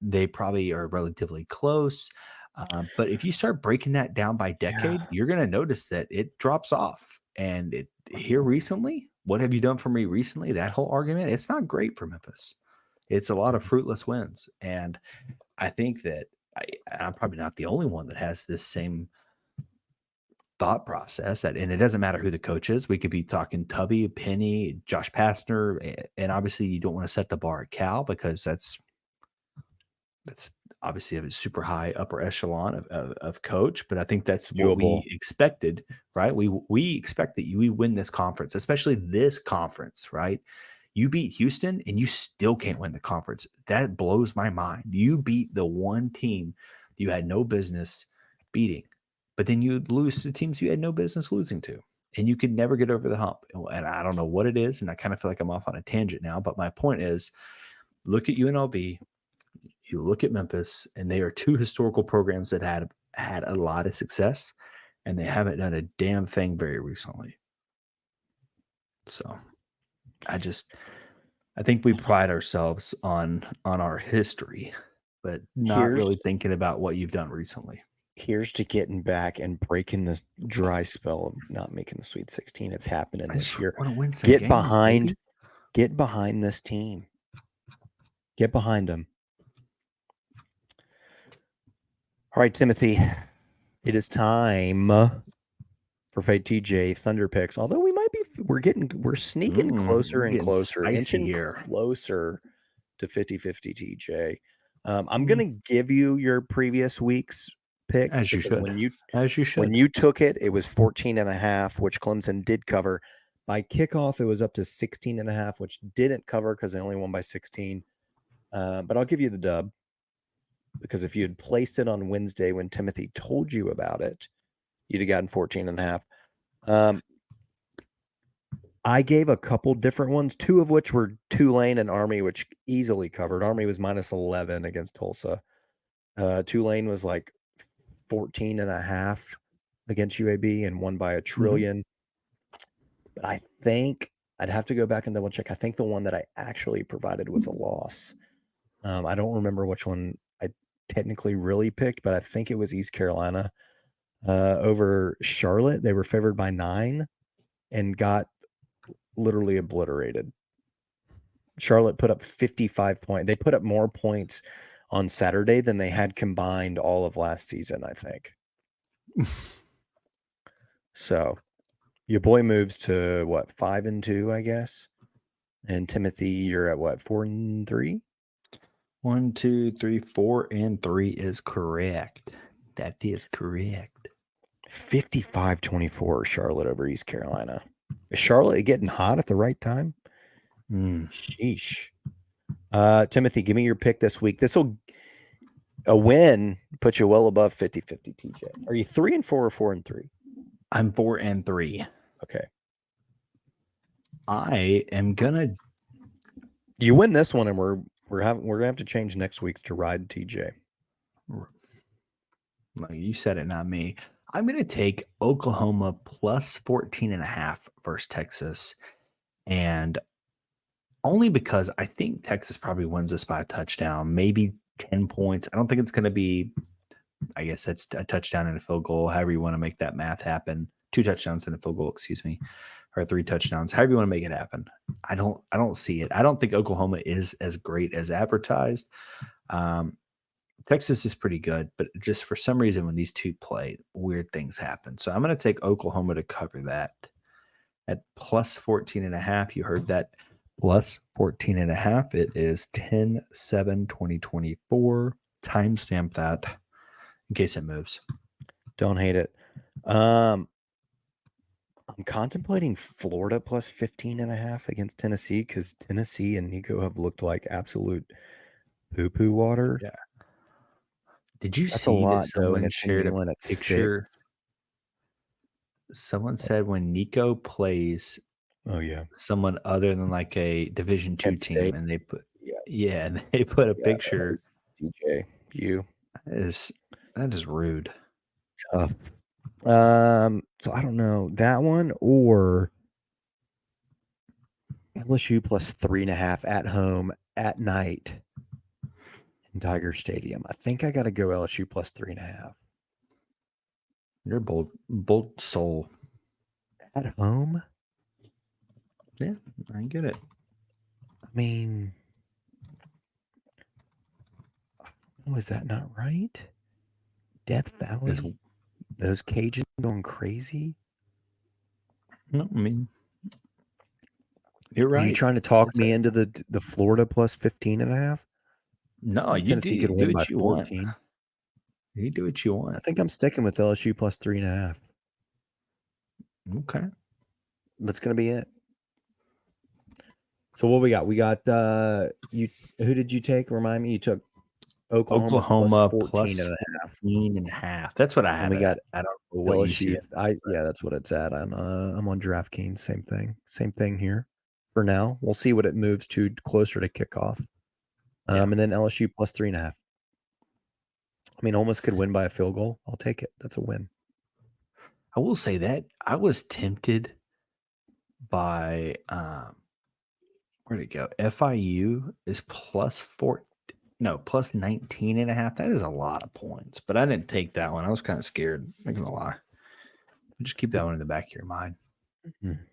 they probably are relatively close. But if you start breaking that down by decade, you're going to notice that it drops off. And here recently, what have you done for me recently? That whole argument, it's not great for Memphis. It's a lot of fruitless wins. And I think that I'm probably not the only one that has this same thought process. And it doesn't matter who the coach is. We could be talking Tubby, Penny, Josh Pastner. And obviously, you don't want to set the bar at Cal because that's obviously a super high upper echelon of coach, but I think that's what we expected, right? We expect that we win this conference, especially this conference, right? You beat Houston and you still can't win the conference. That blows my mind. You beat the one team you had no business beating, but then you lose to teams you had no business losing to, and you could never get over the hump. And I don't know what it is, and I kind of feel like I'm off on a tangent now, but my point is, look at UNLV. You look at Memphis, and they are two historical programs that had a lot of success, and they haven't done a damn thing very recently. So I think we pride ourselves on our history, but not really thinking about what you've done recently. Here's to getting back and breaking this dry spell of not making the Sweet 16. It's happening this year. Want to win some games, baby. Get behind this team. Get behind them. All right, Timothy, it is time for Fade TJ Thunder picks. Although we're sneaking closer and closer, inching closer to 50-50 TJ. I'm going to give you your previous week's pick. As you should. When you took it, it was 14.5, which Clemson did cover. By kickoff, it was up to 16.5, which didn't cover because they only won by 16. But I'll give you the dub. Because if you had placed it on Wednesday when Timothy told you about it, you'd have gotten 14.5. I gave a couple different ones, two of which were Tulane and Army, which easily covered. Army was -11 against Tulsa. Tulane was like 14.5 against UAB and won by 1 trillion. But I think I'd have to go back and double check. I think the one that I actually provided was a loss. I don't remember which one I technically really picked, but I think it was East Carolina over Charlotte. They were favored by 9 and got literally obliterated. Charlotte put up 55 points. They put up more points on Saturday than they had combined all of last season, I think. So your boy moves to what, 5-2, I guess. And Timothy, you're at what, 4-3? 1, 2, 3, 4, and 3 is correct. That is correct. 55-24 Charlotte over East Carolina. Is Charlotte getting hot at the right time? Sheesh. Timothy, give me your pick this week. A win put you well above 50-50 TJ. Are you 3-4 or 4-3? I'm 4-3. Okay. I am gonna. You win this one, and we're gonna have to change next week's to ride TJ. You said it, not me. I'm gonna take Oklahoma plus 14.5 versus Texas, and only because I think Texas probably wins this by a touchdown, maybe 10 points. I don't think it's gonna be. I guess that's a touchdown and a field goal. However you want to make that math happen. 2 touchdowns and a field goal, excuse me, or 3 touchdowns. However you want to make it happen. I don't see it. I don't think Oklahoma is as great as advertised. Texas is pretty good, but just for some reason when these two play, weird things happen. So I'm going to take Oklahoma to cover that at plus 14.5. You heard that. Plus 14.5. It is 10/7/2024. Timestamp that in case it moves. Don't hate it. I'm contemplating Florida plus 15.5 against Tennessee because Tennessee and Nico have looked like absolute poo-poo water. Yeah. Did you That's see a lot, that someone shared a at picture? 6. Someone said when Nico plays Oh yeah. someone other than like a Division II Kent team, State. and they put Yeah. and they put a Yeah, picture. DJ. You That is rude. tough. So I don't know that one or LSU plus 3.5 at home at night in Tiger Stadium. I think I got to go LSU plus 3.5 You're a bold soul. at home. Yeah, I get it. I mean, was that not right? Death Valley, those Cajuns going crazy. No, I mean, you're right. Are you trying to talk That's me it. into the Florida plus 15.5? No, you Tennessee could do win by what you want. 14. You do what you I want. think I'm sticking with LSU plus 3.5. Okay. That's gonna be it. So what we got? We got you. Who did you take? Remind me. You took Oklahoma plus 14.5. That's what I had. And we got I don't know what you see. LSU. Yeah, that's what it's at. I'm on DraftKings. Same thing here. For now, we'll see what it moves to closer to kickoff. And then LSU plus 3.5. I mean, almost could win by a field goal. I'll take it. That's a win. I will say that I was tempted by where'd it go? FIU is plus 19.5. That is a lot of points, but I didn't take that one. I was kind of scared. Not gonna lie. Just keep that one in the back of your mind. Mm-hmm.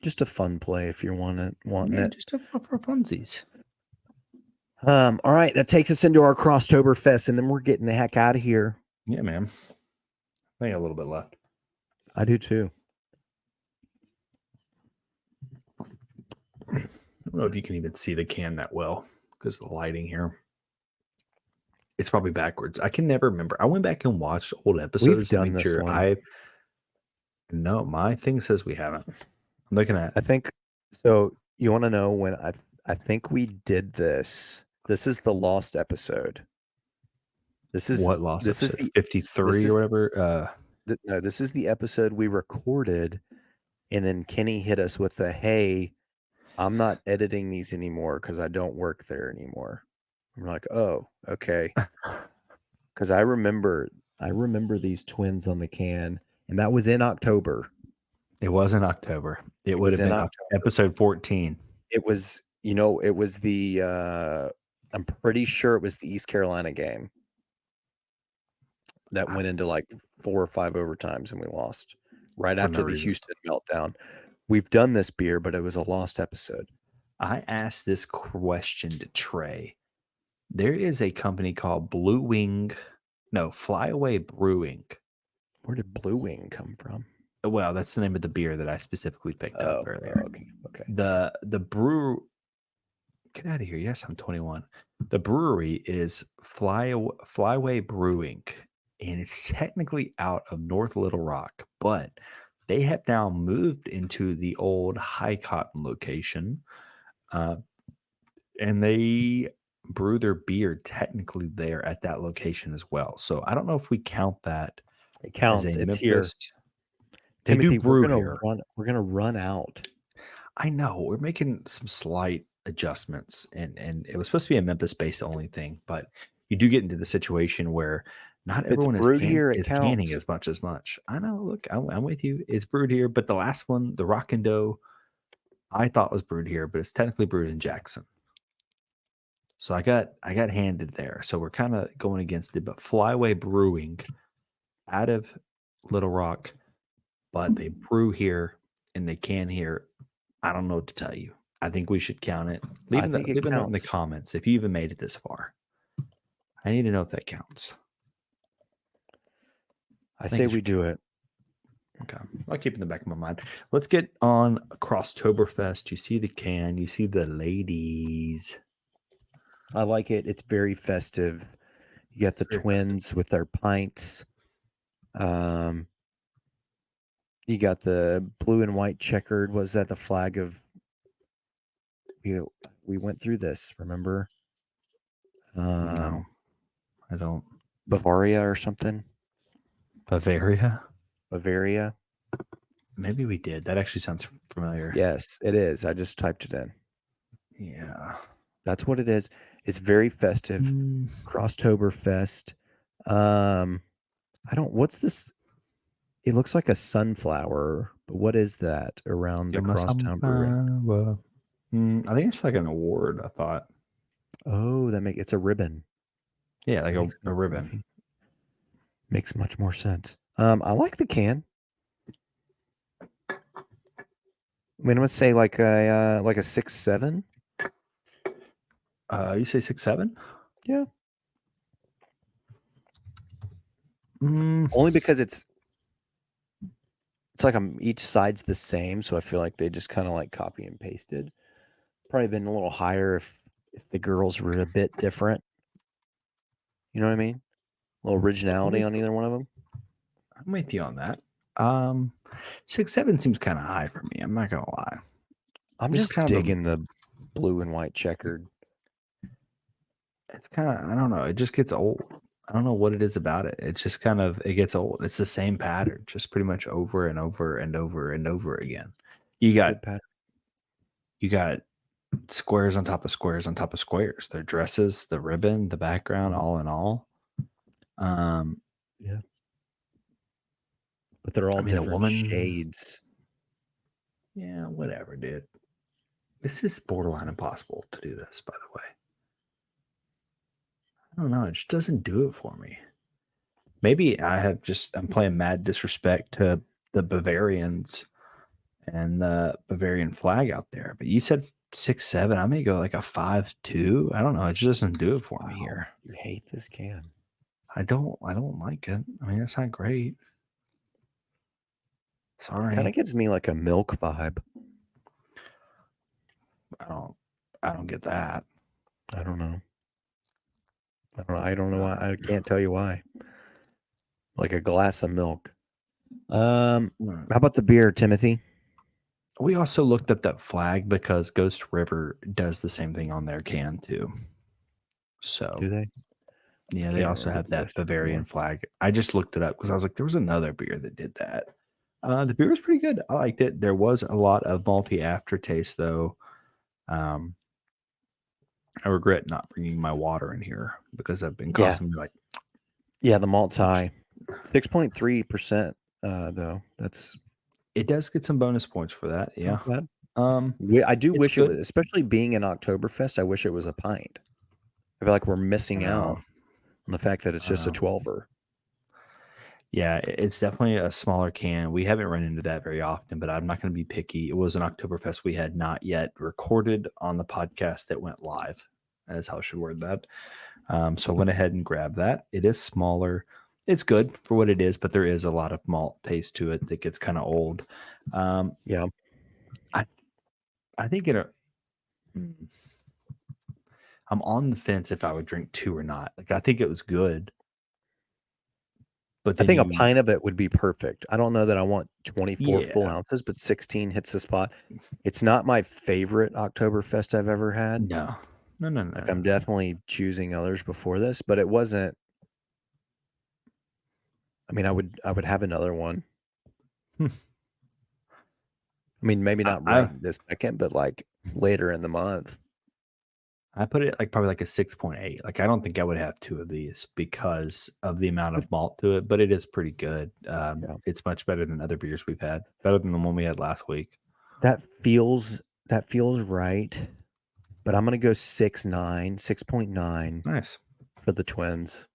Just a fun play if you're wanting it. Just for funsies. All right, that takes us into our Crosstoberfest, and then we're getting the heck out of here. Yeah, man. I got a little bit left. I do too. I don't know if you can even see the can that well because of the lighting here. It's probably backwards. I can never remember. I went back and watched old episodes to make sure No, my thing says we haven't. I'm looking at. I think so. You want to know when I think we did this. This is the lost episode. This is what lost this episode? Is the 53 or whatever. No, this is the episode we recorded, and then Kenny hit us with the hey, I'm not editing these anymore because I don't work there anymore. I'm like, oh, okay. Because I remember these twins on the can, and that was in October. It was in October. It would have been episode 14. It was, it was the I'm pretty sure it was the East Carolina game that went into like 4 or 5 overtimes and we lost right after the Houston meltdown. We've done this beer, but it was a lost episode. I asked this question to Trey. There is a company called Flyaway Brewing. Where did Blue Wing come from? Well, that's the name of the beer that I specifically picked up earlier. Okay. The brew. Get out of here. Yes, I'm 21. The brewery is Flyway Brewing, and it's technically out of North Little Rock, but they have now moved into the old High Cotton location, and they brew their beer technically there at that location as well. So I don't know if we count that. It counts. As a it's Memphis. Here. They Timothy, do brew we're gonna run out. I know we're making some slight adjustments, and it was supposed to be a Memphis based only thing, but you do get into the situation where not everyone is canning as much. I know. Look, I'm with you. It's brewed here, but the last one, the Rock and Dough, I thought was brewed here, but it's technically brewed in Jackson. So I got handed there. So we're kind of going against it, but Flyway Brewing out of Little Rock, but they brew here and they can here. I don't know what to tell you. I think we should count it. Leave a note in the comments if you even made it this far. I need to know if that counts. I say we do it. Okay. I'll keep it in the back of my mind. Let's get on Crosstoberfest. You see the can. You see the ladies. I like it. It's very festive. You got the twins with their pints. You got the blue and white checkered. Was that the flag of? We went through this. Remember? No, I don't. Bavaria or something. Bavaria. Bavaria. Maybe we did. That actually sounds familiar. Yes, it is. I just typed it in. Yeah. That's what it is. It's very festive. Crosstoberfest. What's this? It looks like a sunflower, but what is that around the Crosstown Brewery? I think it's like an award, I thought. Oh, it's a ribbon. Yeah, like That makes a sense, ribbon. Murphy. Makes much more sense. I like the can. I mean, I'm gonna say like a 6.7. You say 6.7? Yeah. Only because it's like each side's the same, so I feel like they just kind of like copy and pasted. Probably been a little higher if the girls were a bit different. You know what I mean? A little originality on either one of them. I'm with you on that. 6.7 seems kind of high for me. I'm not gonna lie. I'm just digging the blue and white checkered. It's kind of, I don't know. It just gets old. I don't know what it is about it. It's just kind of, it gets old. It's the same pattern, just pretty much over and over and over and over again. You got squares on top of squares on top of squares. Their dresses, the ribbon, the background, all in all. Yeah. But they're all different shades. Yeah, whatever, dude. This is borderline impossible to do this, by the way. I don't know. It just doesn't do it for me. Maybe I'm playing mad disrespect to the Bavarians and the Bavarian flag out there. But you said 6.7. I may go like a 5.2. I don't know. It just doesn't do it for me here. You hate this can. I don't like it. I mean, it's not great. Sorry. It kind of gives me like a milk vibe. I don't get that. I don't know. I don't know why. I can't tell you why. Like a glass of milk. How about the beer, Timothy? We also looked up that flag because Ghost River does the same thing on their can too. So do they? Yeah, they also have that Bavarian flag. I just looked it up because I was like, there was another beer that did that. The beer was pretty good. I liked it. There was a lot of malty aftertaste though. I regret not bringing my water in here because I've been constantly like, yeah, the malt's high, 6.3%. Though it does get some bonus points for that. Yeah. Not bad. I do wish it was, especially being in Oktoberfest. I wish it was a pint. I feel like we're missing out on the fact that it's just a 12er. Yeah, it's definitely a smaller can. We haven't run into that very often, but I'm not going to be picky. It was an Oktoberfest we had not yet recorded on the podcast that went live. That's how I should word that. So I went ahead and grabbed that. It is smaller. It's good for what it is, but there is a lot of malt taste to it that gets kind of old. Yeah. I think I'm on the fence if I would drink 2 or not. Like, I think it was good. But I think a pint of it would be perfect. I don't know that I want 24 full ounces, but 16 hits the spot. It's not my favorite Oktoberfest I've ever had. No. Like, I'm definitely choosing others before this, but it wasn't. I mean, I would have another one. I mean, maybe not this second, but like later in the month. I put it like probably like a 6.8. Like, I don't think I would have 2 of these because of the amount of malt to it, but it is pretty good. It's much better than other beers we've had, better than the one we had last week. That feels right, but I'm going to go 6.9. Nice. For the Twins.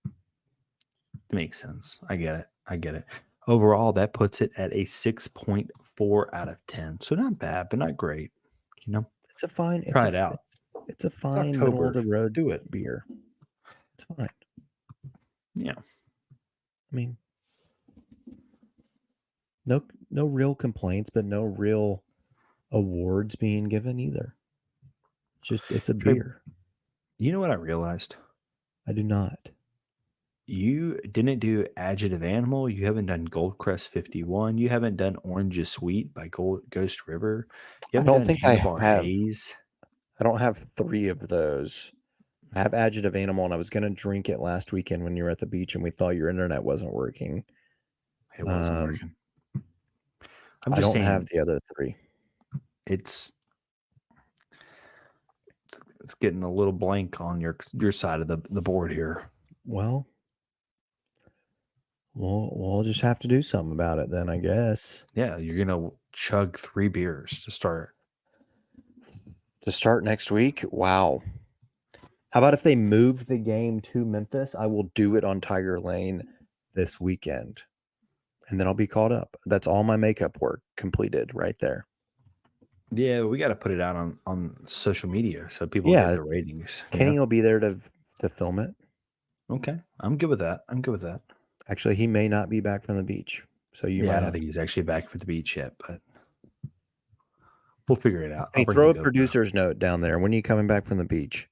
It makes sense. I get it. Overall, that puts it at a 6.4 out of 10. So not bad, but not great. You know, it's a fine. Try it out. It's a fine middle of the road beer. It's fine. Yeah. I mean, no real complaints, but no real awards being given either. It's a beer. You know what I realized? I do not. You didn't do Adjective Animal. You haven't done Goldcrest 51. You haven't done Orange is Sweet by Ghost River. You haven't I don't think I have. Haze. I don't have 3 of those. I have Adjective Animal, and I was going to drink it last weekend when you were at the beach, and we thought your internet wasn't working. It wasn't working. I'm I just don't saying, have the other three. it's getting a little blank on your side of the board here. Well, we'll just have to do something about it then, I guess. Yeah, you're gonna chug 3 beers to start. To start next week? Wow. How about if they move the game to Memphis? I will do it on Tiger Lane this weekend. And then I'll be caught up. That's all my makeup work completed right there. Yeah, we got to put it out on social media so people Yeah, get the ratings. Kenny Yeah. will be there to film it. Okay, I'm good with that. Actually, he may not be back from the beach. So you I might don't think he's actually back for the beach yet, but we'll figure it out. Hey, throw a producer's note down there. When are you coming back from the beach?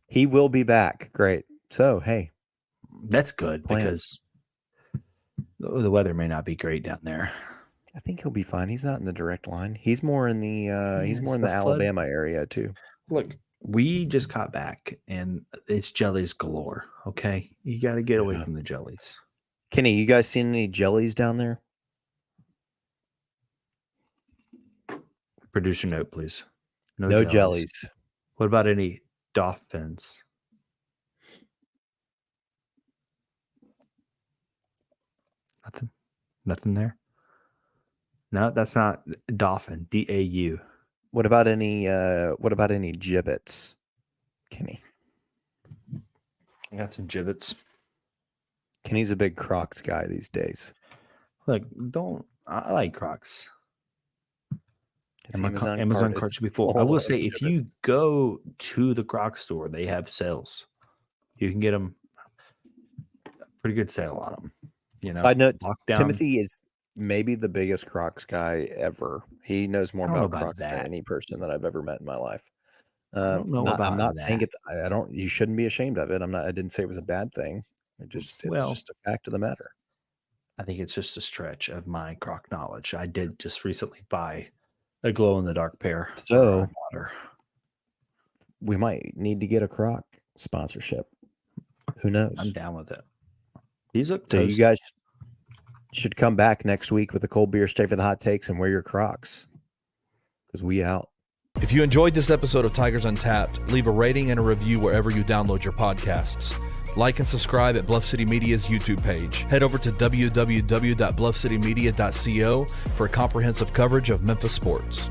He will be back. Great. So, hey. That's good Plan. because the weather may not be great down there. I think he'll be fine. He's not in the direct line. He's more in the the Alabama area too. Look, we just got back and it's jellies galore. Okay, you got to get away from the jellies. Kenny, you guys seen any jellies down there? Producer note, please. No jellies. What about any dolphins? Nothing there. No, that's not dolphin. DAU. What about any gibbets, Kenny? I got some gibbets. Kenny's a big Crocs guy these days. Look, I like Crocs. His Amazon cart should be full. I will say, if you go to the Crocs store, they have sales. You can get them pretty good sale on them. You know, side note, lockdown. Timothy is maybe the biggest Crocs guy ever. He knows more about about Crocs than that. any person that I've ever met in my life. I don't know about I'm not that. saying I don't. You shouldn't be ashamed of it. I didn't say it was a bad thing. It's just a fact of the matter. I think it's just a stretch of my Croc knowledge. I did just recently buy a glow in the dark pair. So we might need to get a Croc sponsorship. Who knows? I'm down with it. These look so toasty. you guys should come back next week with a cold beer, stay for the hot takes, and wear your Crocs because we out. If you enjoyed this episode of Tigers Untapped, leave a rating and a review wherever you download your podcasts. Like and subscribe at Bluff City Media's YouTube page. Head over to www.bluffcitymedia.co for comprehensive coverage of Memphis sports.